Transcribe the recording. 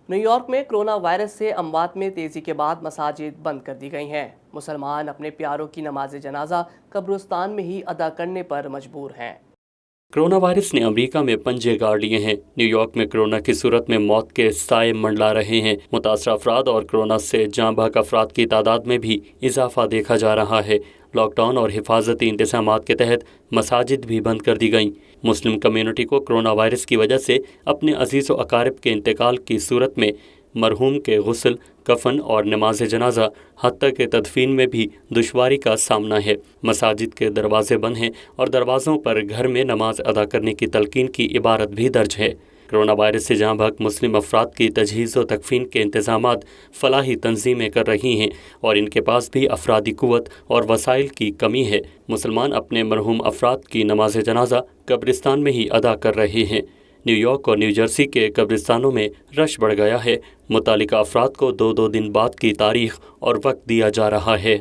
New York میں corona virus سے اموات میں تیزی کے بعد مساجد بند کر دی گئی ہیں۔ مسلمان اپنے پیاروں کی نماز جنازہ قبرستان میں ہی ادا کرنے پر مجبور ہیں۔ کرونا وائرس نے امریکہ میں پنجے گاڑ لیے ہیں۔ نیو یارک میں کرونا کی صورت میں موت کے سائے منڈلا رہے ہیں۔ متاثرہ افراد اور کرونا سے جاں بحق افراد کی تعداد میں بھی اضافہ دیکھا جا رہا ہے۔ لاک ڈاؤن اور حفاظتی انتظامات کے تحت مساجد بھی بند کر دی گئیں۔ مسلم کمیونٹی کو کرونا وائرس کی وجہ سے اپنے عزیز و اقارب کے انتقال کی صورت میں مرحوم کے غسل، کفن اور نماز جنازہ حتیٰ کہ تدفین میں بھی دشواری کا سامنا ہے۔ مساجد کے دروازے بند ہیں اور دروازوں پر گھر میں نماز ادا کرنے کی تلقین کی عبارت بھی درج ہے۔ کرونا وائرس سے جاں بحق مسلم افراد کی تجہیز و تکفین کے انتظامات فلاحی تنظیمیں کر رہی ہیں اور ان کے پاس بھی افرادی قوت اور وسائل کی کمی ہے۔ مسلمان اپنے مرحوم افراد کی نماز جنازہ قبرستان میں ہی ادا کر رہے ہیں۔ نیو یارک اور نیو جرسی کے قبرستانوں میں رش بڑھ گیا ہے۔ متعلقہ افراد کو 2 دن بعد کی تاریخ اور وقت دیا جا رہا ہے۔